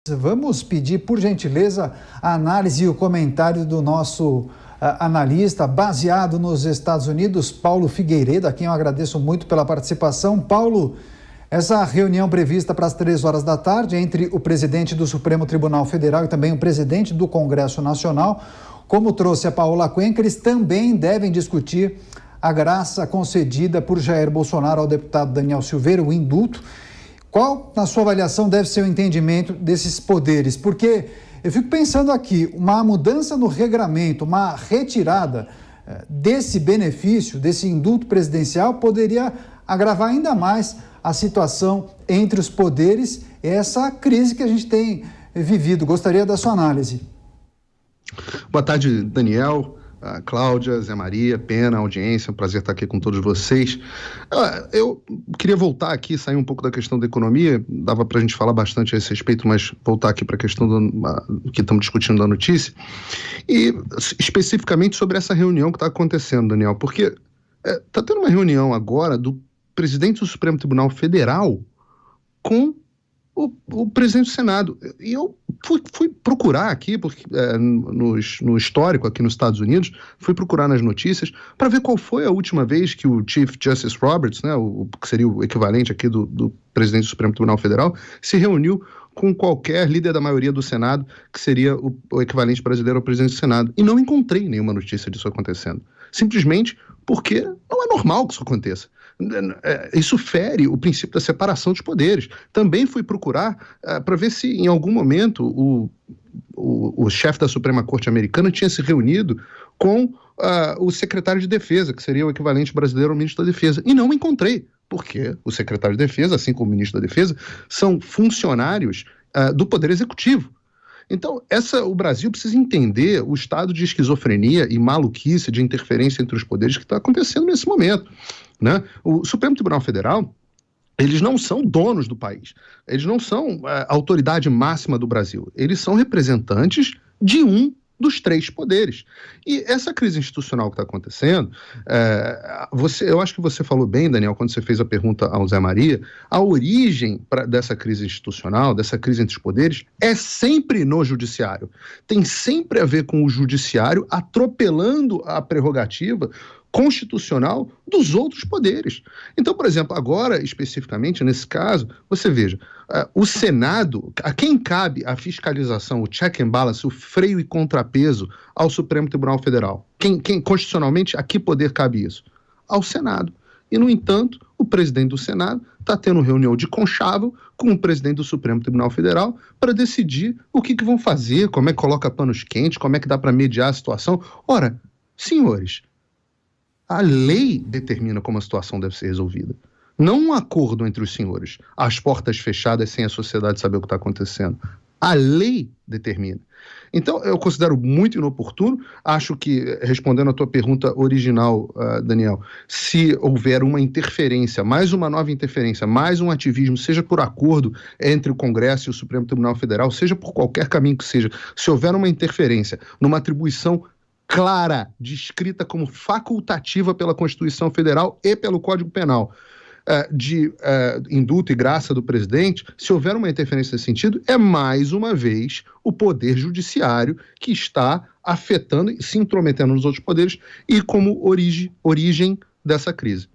Vamos pedir, por gentileza, a análise e o comentário do nosso analista baseado nos Estados Unidos, Paulo Figueiredo, a quem eu agradeço muito pela participação. Paulo, essa reunião prevista para as 3 horas da tarde entre o presidente do Supremo Tribunal Federal e também o presidente do Congresso Nacional, como trouxe a Paola Cuenca, eles também devem discutir a graça concedida por Jair Bolsonaro ao deputado Daniel Silveira, o indulto. Qual, na sua avaliação, deve ser o entendimento desses poderes? Porque eu fico pensando aqui, uma mudança no regramento, uma retirada desse benefício, desse indulto presidencial, poderia agravar ainda mais a situação entre os poderes, essa crise que a gente tem vivido. Gostaria da sua análise. Boa tarde, Daniel. Cláudia, Zé Maria, Pena, audiência, um prazer estar aqui com todos vocês. Eu queria voltar aqui, sair um pouco da questão da economia, dava para a gente falar bastante a esse respeito, mas voltar aqui para a questão do que estamos discutindo da notícia, e especificamente sobre essa reunião que está acontecendo, Daniel, porque está tendo uma reunião agora do presidente do Supremo Tribunal Federal com o presidente do Senado. E eu fui procurar aqui, porque no histórico aqui nos Estados Unidos, fui procurar nas notícias para ver qual foi a última vez que o Chief Justice Roberts, né, que seria o equivalente aqui do presidente do Supremo Tribunal Federal, se reuniu com qualquer líder da maioria do Senado, que seria o equivalente brasileiro ao presidente do Senado. E não encontrei nenhuma notícia disso acontecendo. Simplesmente porque não é normal que isso aconteça. Isso fere o princípio da separação dos poderes. Também fui procurar para ver se em algum momento o chefe da Suprema Corte americana tinha se reunido com o secretário de Defesa, que seria o equivalente brasileiro ao ministro da Defesa. E não encontrei, porque o secretário de Defesa, assim como o ministro da Defesa, são funcionários do Poder Executivo. Então, o Brasil precisa entender o estado de esquizofrenia e maluquice, de interferência entre os poderes que está acontecendo nesse momento, né? O Supremo Tribunal Federal, eles não são donos do país, eles não são a autoridade máxima do Brasil, eles são representantes de um dos 3 poderes. E essa crise institucional que está acontecendo, eu acho que você falou bem, Daniel, quando você fez a pergunta ao Zé Maria, a origem dessa crise institucional, dessa crise entre os poderes, é sempre no judiciário. Tem sempre a ver com o judiciário atropelando a prerrogativa constitucional dos outros poderes. Então, por exemplo, agora, especificamente, nesse caso, você veja, o Senado, a quem cabe a fiscalização, o check and balance, o freio e contrapeso ao Supremo Tribunal Federal? Quem constitucionalmente, a que poder cabe isso? Ao Senado. E, no entanto, o presidente do Senado está tendo reunião de conchavo com o presidente do Supremo Tribunal Federal para decidir o que vão fazer, como é que coloca panos quentes, como é que dá para mediar a situação. Ora, senhores, a lei determina como a situação deve ser resolvida. Não um acordo entre os senhores, às portas fechadas, sem a sociedade saber o que está acontecendo. A lei determina. Então, eu considero muito inoportuno, acho que, respondendo a tua pergunta original, Daniel, se houver uma interferência, mais uma nova interferência, mais um ativismo, seja por acordo entre o Congresso e o Supremo Tribunal Federal, seja por qualquer caminho que seja, se houver uma interferência numa atribuição clara, descrita como facultativa pela Constituição Federal e pelo Código Penal, de indulto e graça do presidente, se houver uma interferência nesse sentido, é mais uma vez o Poder Judiciário que está afetando e se intrometendo nos outros poderes e como origem dessa crise.